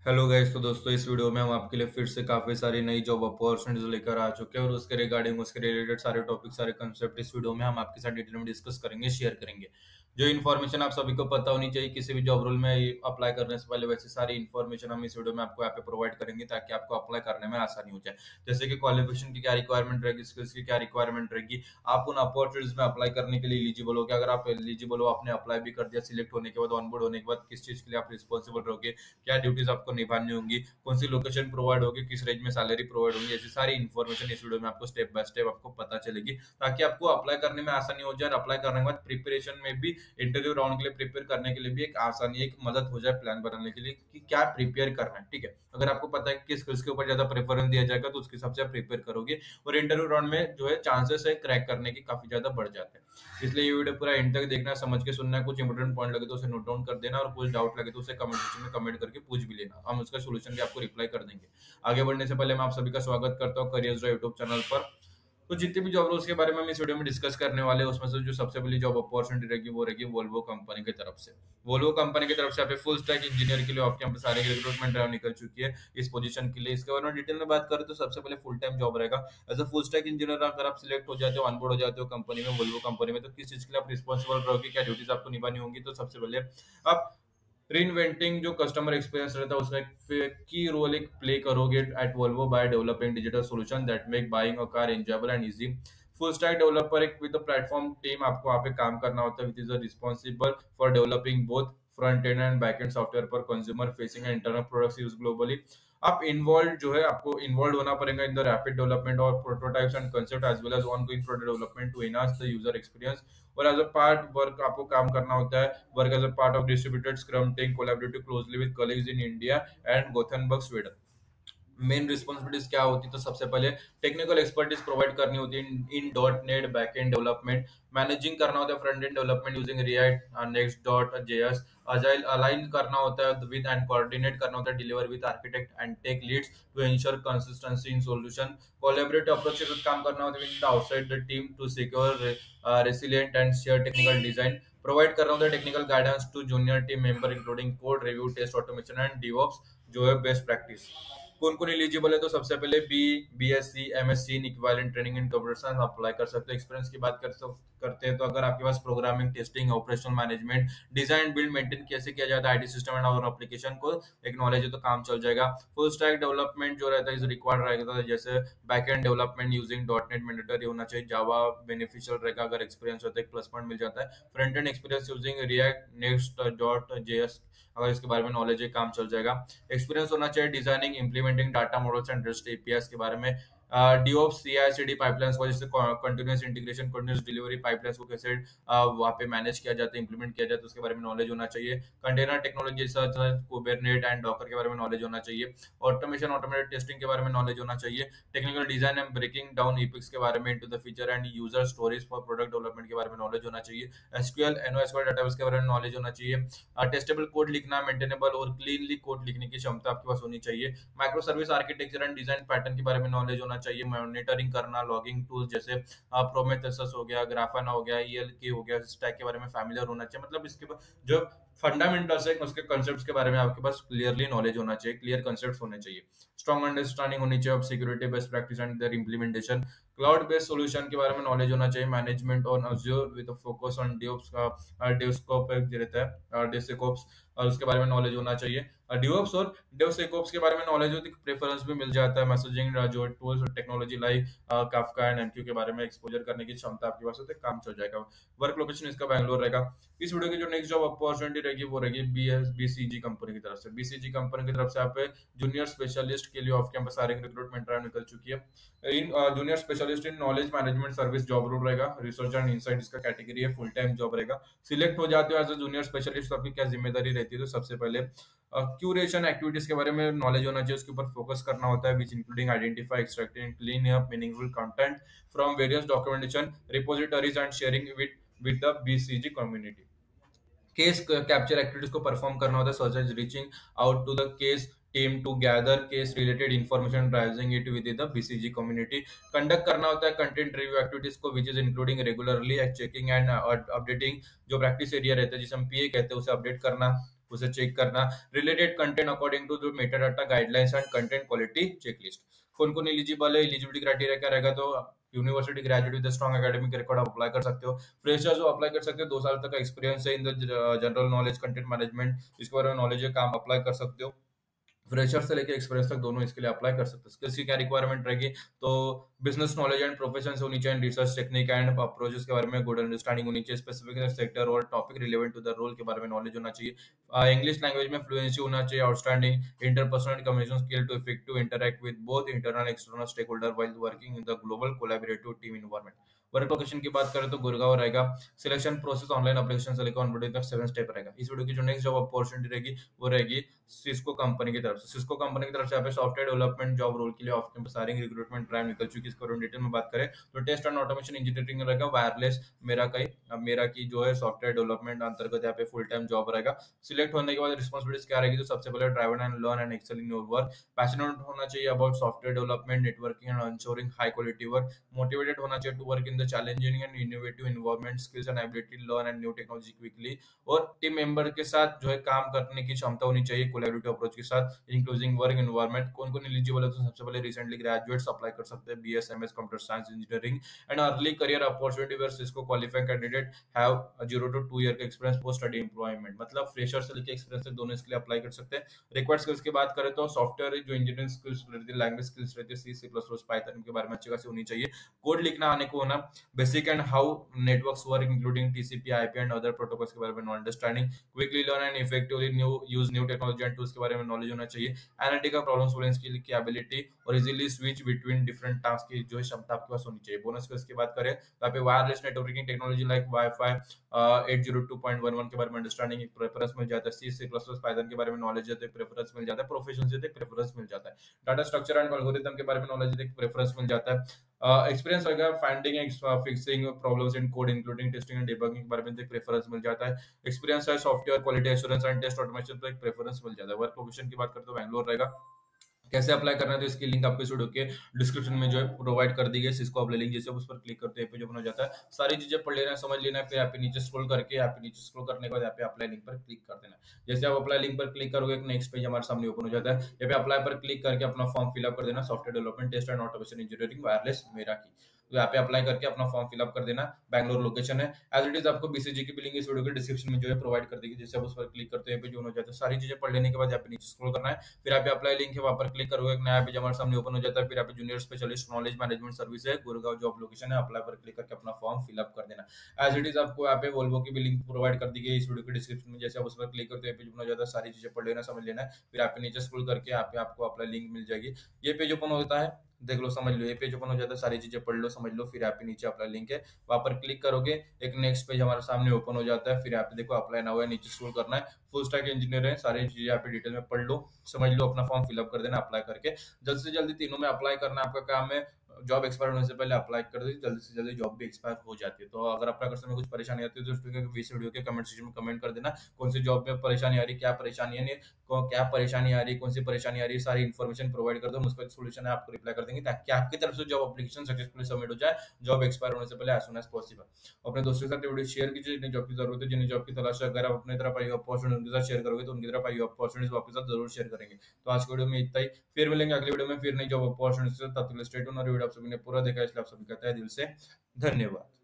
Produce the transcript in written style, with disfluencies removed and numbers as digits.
Hello guys. तो दोस्तों, इस वीडियो में हम आपके लिए फिर से काफी सारी नई जॉब अपॉर्चुनिटीज लेकर आ चुके हैं और उसके रिगार्डिंग उसके रिलेटेड सारे टॉपिक सारे कंसेप्ट इस वीडियो में हम आपके साथ डिटेल में डिस्कस करेंगे, शेयर करेंगे। जो इन्फॉर्मेशन आप सभी को पता होनी चाहिए किसी भी जॉब रोल में अप्लाई करने से पहले, वैसे सारी इन्फॉर्मेशन हम इस वीडियो में आपको यहाँ पे प्रोवाइड करेंगे ताकि आपको अप्लाई करने में आसानी हो जाए। जैसे कि क्वालिफिकेशन की क्या रिक्वायरमेंट रहेगी, स्किल्स की क्या रिक्वायरमेंट रहेगी, आप उन अपॉर्चुनिटीज में अप्लाई करने के लिए एलिजिबल हो। अगर आप एलिजिबल हो, आपने अप्लाई भी कर दिया, सिलेक्ट होने के बाद ऑनबोर्ड होने के बाद किस चीज के लिए आप रिस्पॉन्सिबल रहोगे, क्या ड्यूटीज आपको निभानी होंगी, कौन सी लोकेशन प्रोवाइड होगी, किस रेंज में सैलरी प्रोवाइड होगी, ऐसी सारी इन्फॉर्मेशन इस वीडियो में आपको स्टेप बाय स्टेप आपको पता चलेगी ताकि आपको अप्लाई करने में आसानी हो जाए। अप्लाई करने के बाद प्रिपरेशन में भी, इंटरव्यू राउंड के लिए प्रिपेयर करने के लिए भी एक आसानी, एक मदद हो जाए प्लान बनाने के लिए कि क्या प्रिपेयर करना है। ठीक है, अगर आपको पता है कि किस स्किल्स के ऊपर ज्यादा प्रेफरेंस दिया जाएगा तो उसके हिसाब से आप प्रिपेयर करोगे और इंटरव्यू राउंड में जो है चांसेस है क्रैक करने की काफी ज्यादा बढ़ जाते हैं। इसलिए ये वीडियो पूरा एंड तक देखना, समझ के सुनना है। कुछ इंपोर्टेंट पॉइंट लगे तो उसे नोट डाउन कर देना और कुछ डाउट लगे तो उसे कमेंट सेक्शन में कमेंट करके पूछ भी लेना, हम उसका सोल्यूशन भी आपको रिप्लाई कर देंगे। आगे बढ़ने से पहले मैं आप सभी का स्वागत करता हूँ करियर ड्राइव यूट्यूब चैनल पर। तो जितने भी जॉब रोल्स के बारे में हम इस वीडियो में डिस्कस करने वाले हैं, उसमें से जो सबसे पहली जॉब अपॉर्चुनिटी रहेगी वो रहेगी वोल्वो कंपनी की तरफ से। वोल्वो कंपनी की तरफ से यहाँ पे फुल स्टैक इंजीनियर के लिए ऑफ कैंपस सारे रिक्रूटमेंट ड्राइव निकल चुकी है इस पोजीशन के लिए। इसके बारे में डिटेल में बात करें तो सबसे पहले फुल टाइम जॉब रहेगा as a full stack engineer. अगर आप सिलेक्ट हो जाते हो, ऑनबोर्ड हो जाते हो कंपनी में, वोल्वो कंपनी में, तो किस चीज के लिए आप रिस्पॉन्सिबल रहोगे, क्या ड्यूटीज आपको निभानी होंगी। तो सबसे पहले आप रीइन्वेंटिंग जो कस्टमर एक्सपीरियंस रहता है उसका एक की रोल एक प्ले करोगे at Volvo by developing digital solution that make buying a car enjoyable and easy. Full stack developer एक विद प्लेटफॉर्म टीम आपको वहाँ पे काम करना होता है, which is responsible for developing both front end and back end software पर consumer facing and internal products use globally. आप इन्वॉल्व जो है, आपको इन्वॉल्व होना पड़ेगा इन द रैपिड डेवलपमेंट और prototypes and concept as well as ongoing product development to enhance the user experience. और as a part work आपको काम करना होता है, work as a part of distributed scrum team, collaborative closely with colleagues in India and Gothenburg Sweden. मेन responsibilities क्या होती है, तो सबसे पहले टेक्निकल एक्सपर्टीज प्रोवाइड करनी होती है in dot net back end development. Managing करना होता है front end development using React Next dot JS. Agile align करना होता है विद एंड कोऑर्डिनेट करना होता है deliver with architect and tech leads to ensure consistency in solution. Collaborative approach के साथ काम करना होता है with outside the team to secure resilient and share technical design. Provide करना होता है technical guidance to junior team member including code review, test automation and DevOps जो है बेस्ट प्रैक्टिस। कौन कौन एलिजिबल है, तो सबसे पहले BSc MSc in equivalent training in computer science apply कर सकते हो। एक्सपीरियंस की बात करते हैं तो अगर आपके पास programming, testing, operational management, design, build, maintain कैसे किया जाता है आईटी सिस्टम एंड और एप्लीकेशन को एक नॉलेज है तो काम चल जाएगा। फुल स्टैक डेवलपमेंट जो रहता है इज रिक्वायर्ड रहेगा, जैसे back end development using dot net mandatory होना चाहिए, जावा बेनिफिशियल रहेगा अगर एक्सपीरियंस होता है, एक प्लस पॉइंट मिल जाता है। Front and experience using React Next dot JS, अगर इसके बारे में नॉलेज है काम चल जाएगा। एक्सपीरियंस होना चाहिए designing, implementing data models and REST APIs के बारे में। DevOps CI/CD पाइपलाइंस को, जैसे continuous integration, continuous delivery pipelines को कैसे वहाँ पे मैनेज किया जाता है, इंप्लीमेंट किया जाता है, उसके बारे में नॉलेज होना चाहिए। Container technology such Kubernetes and Docker के बारे में नॉलेज होना चाहिए। ऑटोमेशन, ऑटोमेटेड टेस्टिंग के बारे में नॉलेज होना चाहिए। Technical design and breaking down epics के बारे में into the feature and user stories for product development के बारे में नॉलेज होना चाहिए। SQL NoSQL डेटाबेस के बारे में नॉलेज होना चाहिए। टेस्टेबल कोड लिखना, मेंटेनेबल और क्लीनली कोड लिखने की क्षमता आपके पास होनी चाहिए। Micro service architecture and design pattern के बारे में नॉलेज होना चाहिए। मॉनिटरिंग करना, लॉगिंग टूल्स जैसे प्रोमेथेउस हो गया, ग्राफाना हो गया, ELK हो गया, स्टैक के बारे में फैमिलियर होना चाहिए। मतलब इसके जो फंडामेंटल्स है उसके कंसेप्ट्स के बारे में आपके पास क्लियरली नॉलेज होना चाहिए, क्लियर कंसेप्ट्स होने चाहिए। स्ट्रॉन्ग अंडरस्टैंडिंग होनी चाहिए of security, best practice and their implementation. Cloud based solution के बारे में नॉलेज होना चाहिए। Management on Azure with a focus on devs का डेवस्कोप रहता है, डेवसेकोप्स, और उसके बारे में नॉलेज होना चाहिए। DevOps और DevSecOps के बारे में नॉलेज होती है, प्रेफरेंस भी मिल जाता है। मैसेजिंग जो टूल्स और technology like Kafka and MQ के बारे में एक्सपोजर करने की क्षमता आपके पास होती है, काम चल जाएगा। वर्क लोकेशन इसका बैंगलोर रहेगा। इस वीडियो की जो नेक्स्ट जॉब अपॉर्चुनिटी रहेगी वो रहेगी BCG कंपनी की तरफ से। BCG कंपनी की तरफ से आप जूनियर स्पेशलिस्ट के लिए ऑफ कैंपस सारे रिक्रूटमेंट ड्राइव निकल चुकी है। इन junior specialist in knowledge management service job role रहेगा। रिसर्च एंड इनसाइट इसका कैटेगरी है, फुल टाइम जॉब रहेगा। सिलेक्ट हो जाते हो एज अ जूनियर स्पेशलिस्ट तो आपकी क्या जिम्मेदारी रहती है, तो सबसे पहले क्यूरेशन एक्टिविटीज के बारे में नॉलेज होना चाहिए, उसके ऊपर फोकस करना होता है, which including identify, extracting, clean up meaningful content from various documentation repositories and sharing with the BCG community. Case capture activities को परफॉर्म करना होता है, such as reaching out to the case team to gather case related information, driving it with the BCG community. Conduct करना होता है content review activities को, which is including regularly checking and updating, जो practice area रहता है जिसे हम PA कहते हैं उसे अपडेट करना। उसे चेक करना, रिलेटेड कंटेंट अकॉर्डिंग टू जो Meta data guidelines and content quality checklist. कौन कौन एलिजिबल है, एलिजिबिलिटी क्राइटेरिया क्या रहेगा, तो university graduate with strong academic record आप अप्लाई कर सकते हो। फ्रेशर्स जो अप्लाई कर सकते हो, 2 साल तक का एक्सपीरियंस है in the general knowledge content management, इसके बारे में नॉलेज है, काम अप्लाई कर सकते हो। फ्रेशर से लेके एक्सपीरियंस तक दोनों इसके लिए अप्लाई कर सकते हैं। स्किल्स की क्या रिक्वायरमेंट रहेगी, तो बिजनेस नॉलेज एंड प्रोफेशन होनी चाहिए, रिसर्च टेक्निक एंड अप्रोचेस के बारे में गुड अंडरस्टैंडिंग होनी चाहिए, स्पेसिफिक सेक्टर और topic relevant to the role के बारे में नॉलेज होना चाहिए, इंग्लिश लैंग्वेज में फ्लुएंसी होना चाहिए, outstanding interpersonal communication skill to effective interact with both internal external stakeholder while working in the global collaborative team environment. Work location की बात करें तो गुड़गांव रहेगा। सिलेक्शन प्रोसेस ऑनलाइन एप्लीकेशन से लेकर ऑनबोर्डिंग तक 7 स्टेप रहेगा। इस वीडियो की जो नेक्स्ट जॉब अपॉर्चुनिटी रहेगी वो रहेगी सिस्को कंपनी की तरफ से। सिस्को कंपनी की तरफ से यहाँ पे सॉफ्टवेयर डेवलपमेंट जॉब रोल के लिए off campus hiring recruitment drive निकल चुकी है। इसको डिटेल में बात करें तो टेस्ट एंड ऑटोमेशन इंजीनियरिंग रहेगा, वायरलेस मेरा कई, अब मेरा की जो है सॉफ्टवेयर डेवलपमेंट अंतर्गत यहाँ पे फुल टाइम जॉब रहेगा। सिलेक्ट होने के बाद रिस्पॉन्सिबिलिटीज क्या रहेगी, तो सबसे पहले drive and learn and excel in your work, passionate होना चाहिए about software development, networking and ensuring high quality work, motivated होना चाहिए to work in the challenging and innovative environment, skills and ability learn and new technology quickly, और team member के साथ जो है काम करने की क्षमता होनी चाहिए कोलैबोरेटिव अप्रोच के साथ, इंक्लूसिंग वर्क एनवायरनमेंट। कौन कौन एलिजिबल है, तो सबसे पहले रिसेंटली ग्रेजुएट्स अप्लाई कर सकते हैं, BS MS computer science engineering and early career opportunity where Cisco qualifying candidate have 0 to 2 year का एक्सपीरियंस पोस्ट स्टडी एम्प्लॉयमेंट, मतलब फ्रेशर से लेकर एक्सपीरियंस तक दोनों इसके लिए अप्लाई कर सकते हैं। रिक्वायर्ड स्किल्स की बात करें तो सॉफ्टवेयर जो इंजीनियरिंग स्किल्स रहती है, लैंग्वेज स्किल्स रहती है, सी सी प्लस प्लस पाइथन के बारे में अच्छी खासी होनी चाहिए, कोड लिखना आने को होना, basic and how networks work including TCP IP and other protocols के बारे में understanding, quickly learn and effectively new technology and tools के बारे में नॉलेज होना चाहिए, एनालिटिकल प्रॉब्लम सॉल्विंग की एबिलिटी और easily switch between different task की जो है क्षमता आपके पास होनी चाहिए। बोनस स्किल्स की बात करें तो यहाँ पे wireless networking technology like wifi 802.11 के बारे में अंडरस्टैंडिंग एक प्रेफरेंस मिल जाता है, सी सी प्लस प्लस पाइथन के बारे में नॉलेज है तो प्रेफरेंस मिल जाता है, प्रोफेशनल से प्रेफरेंस मिल जाता है, डाटा स्ट्रक्चर एंड एल्गोरिथम के बारे में नॉलेज है प्रेफरेंस मिल जाता है, एक्सपीरियंस रहेगा finding and fixing problems in code including testing and debugging के बारे में एक प्रेफरेंस मिल जाता है, एक्सपीरियंस है software quality assurance and test automation तो एक प्रेफरेंस मिल जाता है। वर्क लोकेशन की बात करें तो बैंगलोर रहेगा। कैसे अप्लाई करना है, तो इसकी लिंक आपको इस वीडियो के डिस्क्रिप्शन में जो है प्रोवाइड कर दी गई है। इसको आप ले लिंक, जैसे आप उस पर क्लिक करते हैं पेज ओपन हो जाता है, सारी चीजें पढ़ लेना है, समझ लेना है, फिर यहाँ पे नीचे स्क्रॉल करके, यहाँ पे नीचे स्क्रॉल करने के बाद यहाँ पे अप्लाई लिंक पर क्लिक कर देना है। जैसे आप अप्लाई लिंक पर क्लिक करोगे, एक नेक्स्ट पेज हमारे सामने ओपन हो जाता है, यहाँ पे अप्लाई पर क्लिक करके अपना फॉर्म फिलअप कर देना, software development test and automation engineering wireless मेरा की, तो यहाँ पे अप्लाई करके अपना फॉर्म फिलअप कर देना। बैंगलोर लोकेशन है, एज इट इज आपको बीसीजी की भी लिंक इस वीडियो के डिस्क्रिप्शन में जो है प्रोवाइड कर देगी, जैसे आप उस पर क्लिक करते हैं पेज ओपन हो जाता है, सारी चीजें पढ़ लेने के बाद यहाँ पे नीचे स्क्रॉल करना है, फिर यहाँ पे अप्लाई लिंक है, वहां पर क्लिक करोगे, एक नया पेज हमारे सामने ओपन हो जाता है, फिर यहाँ पे junior specialist knowledge management service है, गुड़गांव जॉब लोकेशन है, अप्लाई पर क्लिक करके अपना फॉर्म फिलअप कर देना। एज इट इज आपको यहाँ पे वोल्वो की भी लिंक प्रोवाइड कर दी गई इस वीडियो के डिस्क्रिप्शन में, जैसे आप उस पर क्लिक करते हैं पेज ओपन हो जाता है, सारी चीजें पढ़ लेना, समझ लेना है, फिर यहाँ पे नीचे स्क्रॉल करके यहाँ पे आपको अप्लाई लिंक मिल जाएगी, ये पेज ओपन होता है, देख लो समझ लो, ये पेज ओपन हो जाता है, सारी चीजें पढ़ लो समझ लो, फिर यहाँ पे नीचे अप्लाई लिंक है, वहां पर क्लिक करोगे, एक नेक्स्ट पेज हमारे सामने ओपन हो जाता है, फिर यहाँ पे देखो अप्लाई नाउ है, नीचे स्क्रॉल करना है, फुल स्टैक इंजीनियर है, सारी चीजें यहाँ पे डिटेल में पढ़ लो समझ लो, अपना फॉर्म फिलअप कर देना, अप्लाई करके जल्द से जल्दी तीनों में अप्लाई करना आपका काम है। जॉब एक्सपायर होने से पहले अप्लाई कर दो, जल्दी से जल्दी जॉब भी एक्सपायर हो जाती है। तो अगर अप्लाई करते समय कुछ परेशानी आती है तो इस वीडियो के कमेंट सेक्शन में कमेंट कर देना, कौन सी जॉब में परेशानी आ रही है, क्या परेशानी है, क्या परेशानी आ रही है, कौन सी परेशानी आ रही है, सारी इन्फॉर्मेशन प्रोवाइड कर दो, हम उसका सोल्यूशन है आपको रिप्लाई कर देंगे, ताकि आपकी तरफ से जॉब एप्लीकेशन सक्सेसफुली सबमिट हो जाए जॉब एक्सपायर होने से पहले, एज सुन एज पॉसिबल। अपने दोस्तों के साथ वीडियो शेयर कीजिए, जिन्हें जॉब की जरूरत है, जिन्हें जॉब की तलाश है, अगर आप अपने तरफ आई अपॉर्चुनिटी उनके साथ शेयर करोगे तो उनकी तरफ आई अपॉर्चुनिटीज आपके साथ जरूर शेयर करेंगे। तो आज की वीडियो में इतना ही, फिर मिलेंगे अगली वीडियो में, फिर नई जॉब अपॉर्चुनिटी से, तब तक स्टे ट्यून, और वीडियो आप सभी ने पूरा देखा इसलिए आप सभी कहते हैं दिल से धन्यवाद।